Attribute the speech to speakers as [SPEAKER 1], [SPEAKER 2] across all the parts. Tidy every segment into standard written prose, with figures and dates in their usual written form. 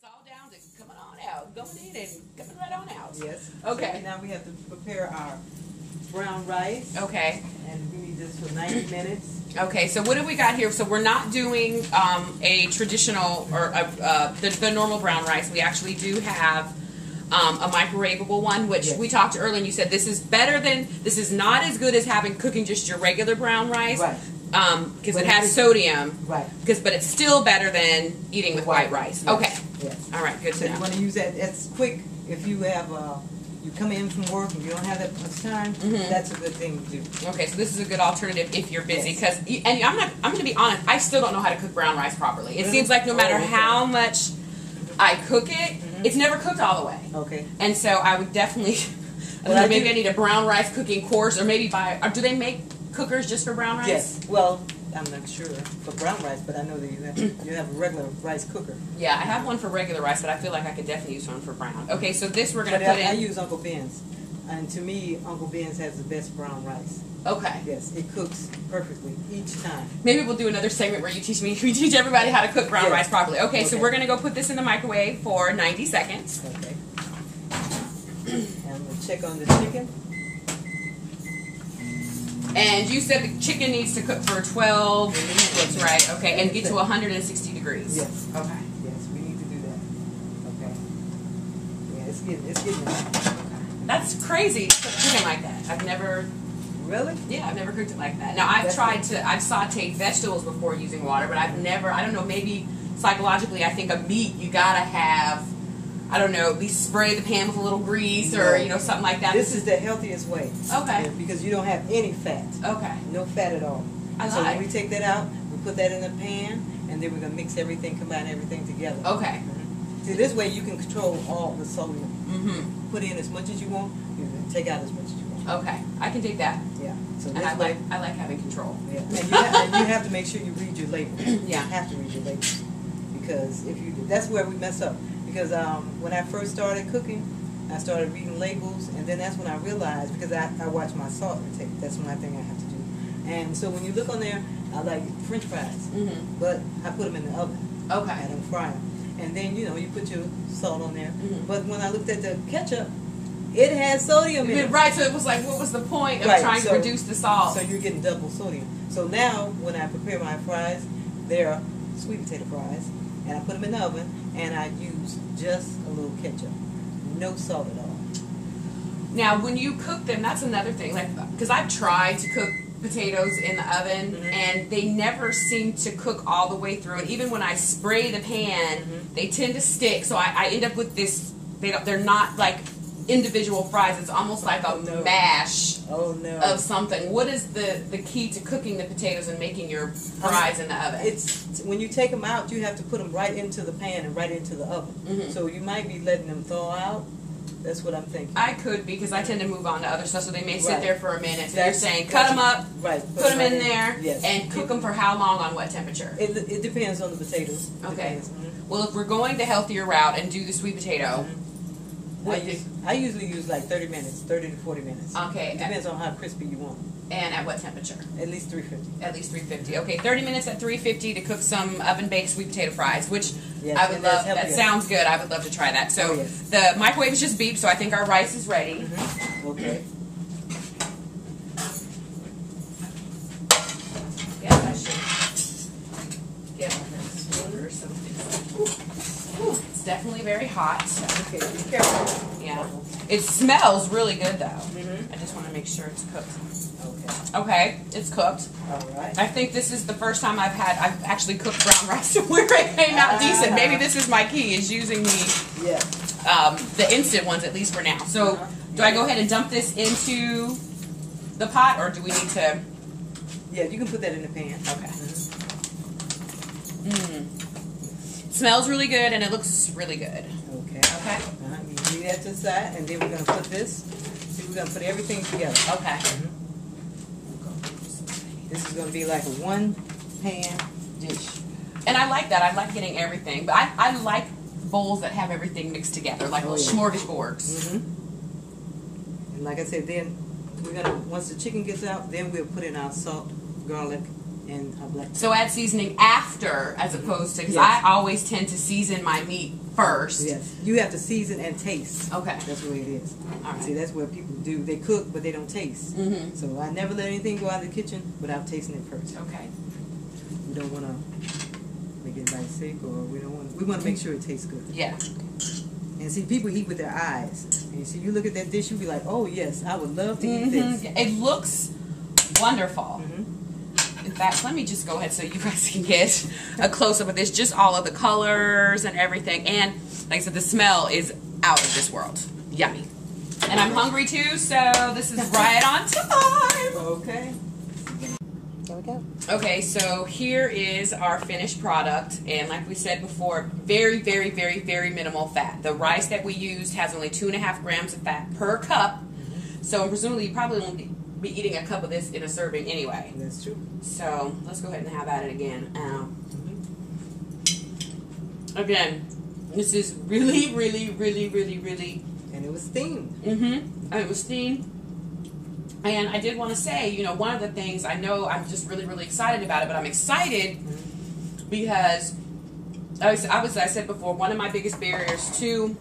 [SPEAKER 1] all down to coming on out, going in and coming right on out.
[SPEAKER 2] Yes.
[SPEAKER 1] Okay.
[SPEAKER 2] So now we have to prepare our brown rice.
[SPEAKER 1] Okay.
[SPEAKER 2] And we need this for 90 minutes.
[SPEAKER 1] Okay, so what have we got here? So we're not doing a traditional or the normal brown rice. We actually do have a microwavable one, which we talked earlier, and you said this is better than, this is not as good as having cooking just your regular brown rice.
[SPEAKER 2] Right.
[SPEAKER 1] Because it has sodium.
[SPEAKER 2] Right.
[SPEAKER 1] But it's still better than eating with white rice.
[SPEAKER 2] Yes.
[SPEAKER 1] Okay.
[SPEAKER 2] Yes.
[SPEAKER 1] All right, good to
[SPEAKER 2] So
[SPEAKER 1] know.
[SPEAKER 2] you want to use that, that's quick. If you have, you come in from work and you don't have that much time, that's a good thing to do.
[SPEAKER 1] Okay, so this is a good alternative if you're busy. Because, and I'm going to be honest, I still don't know how to cook brown rice properly. It seems like no matter how much I cook it, it's never cooked all the way.
[SPEAKER 2] Okay.
[SPEAKER 1] And so I would definitely, maybe I need a brown rice cooking course, or maybe buy, or do they make cookers just for brown rice?
[SPEAKER 2] Yes. Well, I'm not sure for brown rice, but I know that you have a regular rice cooker.
[SPEAKER 1] Yeah, I have one for regular rice, but I feel like I could definitely use one for brown. Okay, so this we're going to put in.
[SPEAKER 2] I use Uncle Ben's, and to me, Uncle Ben's has the best brown rice.
[SPEAKER 1] Okay.
[SPEAKER 2] Yes, it cooks perfectly each time.
[SPEAKER 1] Maybe we'll do another segment where you teach everybody how to cook brown rice properly. Okay, so we're going to go put this in the microwave for 90 seconds.
[SPEAKER 2] Okay. And we'll check on the chicken.
[SPEAKER 1] And you said the chicken needs to cook for 12 minutes, right? Okay, and get to 160 degrees.
[SPEAKER 2] Yes.
[SPEAKER 1] Okay.
[SPEAKER 2] Yes, we need to do that. Okay. Yeah, it's getting there.
[SPEAKER 1] Okay. That's crazy to cook chicken like that. I've never...
[SPEAKER 2] Really?
[SPEAKER 1] Yeah, I've never cooked it like that. Now, I've sauteed vegetables before using water, but I've never, I don't know, maybe psychologically I think a meat, you gotta have, I don't know, at least spray the pan with a little grease or, you know, something like that.
[SPEAKER 2] This is the healthiest way.
[SPEAKER 1] Okay.
[SPEAKER 2] Because you don't have any fat.
[SPEAKER 1] Okay.
[SPEAKER 2] No fat at all. So when we take that out, we put that in the pan, and then we're going to mix everything, combine everything together.
[SPEAKER 1] Okay.
[SPEAKER 2] See, this way you can control all the sodium. Put in as much as you want, you can take out as much as you want.
[SPEAKER 1] Okay. I can take that.
[SPEAKER 2] Yeah. So
[SPEAKER 1] and I like having control.
[SPEAKER 2] Yeah. And you have to make sure you read your labels.
[SPEAKER 1] Yeah.
[SPEAKER 2] You have to read your labels. Because if you do, that's where we mess up. Because when I first started cooking, I started reading labels, and then that's when I realized, because I watch my salt intake, that's one thing I have to do. And so when you look on there, I like French fries, but I put them in the oven.
[SPEAKER 1] Okay.
[SPEAKER 2] I don't fry them. And then, you know, you put your salt on there. But when I looked at the ketchup, it had sodium in it.
[SPEAKER 1] Right, so it was like, what was the point of trying to reduce the salt?
[SPEAKER 2] So you're getting double sodium. So now, when I prepare my fries, they're sweet potato fries, and I put them in the oven, and I use just a little ketchup. No salt at all.
[SPEAKER 1] Now, when you cook them, that's another thing. Like, because I've tried to cook potatoes in the oven, and they never seem to cook all the way through. And even when I spray the pan, they tend to stick. So I end up with this. They're not like individual fries. It's almost like a mash of something. What is the key to cooking the potatoes and making your fries in the oven?
[SPEAKER 2] It's when you take them out, you have to put them right into the pan and right into the oven. So you might be letting them thaw out. That's what I'm thinking.
[SPEAKER 1] I could, because I tend to move on to other stuff, so they may sit there for a minute. So you're saying cut them up, put them in there, and cook them for how long on what temperature?
[SPEAKER 2] It depends on the potatoes.
[SPEAKER 1] Okay. Well, if we're going the healthier route and do the sweet potato,
[SPEAKER 2] I usually use like 30 minutes, 30 to 40 minutes.
[SPEAKER 1] Okay.
[SPEAKER 2] It depends on how crispy you want.
[SPEAKER 1] And at what temperature?
[SPEAKER 2] At least 350.
[SPEAKER 1] At least 350. Okay, 30 minutes at 350 to cook some oven-baked sweet potato fries, which I would love. That sounds good. I would love to try that. So the microwave is just beeped, so I think our rice is ready.
[SPEAKER 2] Okay.
[SPEAKER 1] Yeah, I should get a spoon or something. Ooh, it's definitely very hot.
[SPEAKER 2] Okay, be careful.
[SPEAKER 1] Yeah. It smells really good, though. I just want to make sure it's cooked. Okay, it's cooked.
[SPEAKER 2] All right.
[SPEAKER 1] I think this is the first time I've actually cooked brown rice where it came out decent. Maybe this is my key, is using the instant ones, at least for now. So do I go ahead and dump this into the pot, or do we need to?
[SPEAKER 2] Yeah, you can put that in the pan.
[SPEAKER 1] Okay. It smells really good, and it looks really good.
[SPEAKER 2] Okay.
[SPEAKER 1] Okay.
[SPEAKER 2] You leave that to the side, and then we're going to put this. See, we're going to put everything together.
[SPEAKER 1] Okay.
[SPEAKER 2] This is going to be like a one-pan dish.
[SPEAKER 1] And I like that. I like getting everything. But I like bowls that have everything mixed together, like little smorgasbords.
[SPEAKER 2] And like I said, then we're going to, once the chicken gets out, then we'll put in our salt, garlic, and our black pepper.
[SPEAKER 1] So add seasoning after, as opposed to, because I always tend to season my meat first.
[SPEAKER 2] Yes. You have to season and taste.
[SPEAKER 1] Okay.
[SPEAKER 2] That's the way it is.
[SPEAKER 1] All right.
[SPEAKER 2] See, that's what people do. They cook, but they don't taste.
[SPEAKER 1] Mm-hmm.
[SPEAKER 2] So I never let anything go out of the kitchen without tasting it first.
[SPEAKER 1] Okay.
[SPEAKER 2] We don't want to make anybody sick, or we want to make sure it tastes good.
[SPEAKER 1] Yeah.
[SPEAKER 2] And see, people eat with their eyes. And see, you look at that dish, you be like, oh yes, I would love to eat this.
[SPEAKER 1] It looks wonderful. In fact, let me just go ahead so you guys can get a close-up of this. Just all of the colors and everything. And like I said, the smell is out of this world. Yummy. And I'm hungry too, so this is right on time.
[SPEAKER 2] Okay.
[SPEAKER 3] There we go.
[SPEAKER 1] Okay, so here is our finished product. And like we said before, very, very, very, very minimal fat. The rice that we used has only 2.5 grams of fat per cup. So presumably you probably won't be eating a cup of this in a serving anyway.
[SPEAKER 2] That's true.
[SPEAKER 1] So let's go ahead and have at it again. Again, this is really, really, really, really, really.
[SPEAKER 2] And it was steamed.
[SPEAKER 1] And it was steamed. And I did want to say, you know, one of the things, I know I'm just really, really excited about it, but I'm excited because I said before, one of my biggest barriers to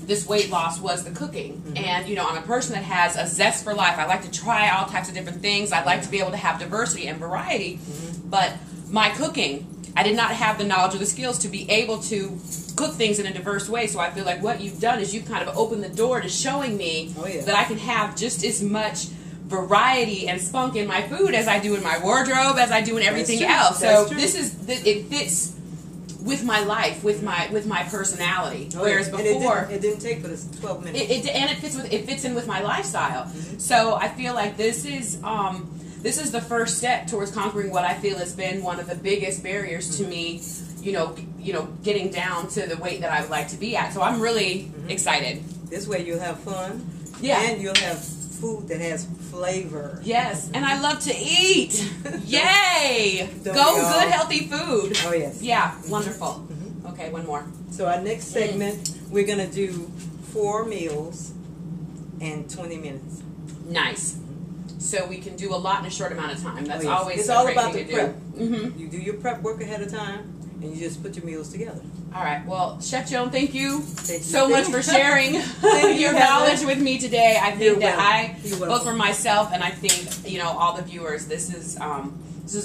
[SPEAKER 1] this weight loss was the cooking. And you know, I'm a person that has a zest for life. I like to try all types of different things. I like to be able to have diversity and variety. But my cooking, I did not have the knowledge or the skills to be able to cook things in a diverse way. So I feel like what you've done is you've kind of opened the door to showing me that I can have just as much variety and spunk in my food as I do in my wardrobe, as I do in everything else. So this is, it fits with my life, with my personality. Whereas before,
[SPEAKER 2] it didn't take but 12 minutes.
[SPEAKER 1] It fits in with my lifestyle. So I feel like this is the first step towards conquering what I feel has been one of the biggest barriers to me. You know, getting down to the weight that I would like to be at. So I'm really excited.
[SPEAKER 2] This way you'll have fun.
[SPEAKER 1] Yeah.
[SPEAKER 2] And you'll have food that has flavor.
[SPEAKER 1] Yes, and I love to eat. Yay! Go good, healthy food.
[SPEAKER 2] Oh, yes.
[SPEAKER 1] Yeah, wonderful. Okay, one more.
[SPEAKER 2] So our next segment, we're going to do 4 meals in 20 minutes.
[SPEAKER 1] Nice. So we can do a lot in a short amount of time. That's always
[SPEAKER 2] it's
[SPEAKER 1] a
[SPEAKER 2] all
[SPEAKER 1] great
[SPEAKER 2] about
[SPEAKER 1] thing
[SPEAKER 2] the
[SPEAKER 1] to
[SPEAKER 2] prep.
[SPEAKER 1] do.
[SPEAKER 2] You do your prep work ahead of time, and you just put your meals together.
[SPEAKER 1] All right. Well, Chef Joan, thank you
[SPEAKER 2] Thank you
[SPEAKER 1] so much for sharing your knowledge with me today. I think that both for myself and I think, you know, all the viewers, this is an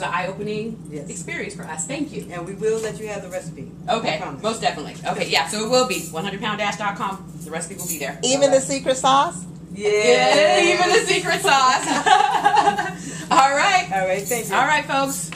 [SPEAKER 1] eye-opening experience for us. Thank you.
[SPEAKER 2] And we will let you have the recipe.
[SPEAKER 1] Okay, most definitely. Okay, yeah, so it will be 100pounddash.com. The recipe will be there.
[SPEAKER 3] Even the secret sauce?
[SPEAKER 1] Yeah, even the secret sauce. All right.
[SPEAKER 2] All right, thank you.
[SPEAKER 1] All right, folks.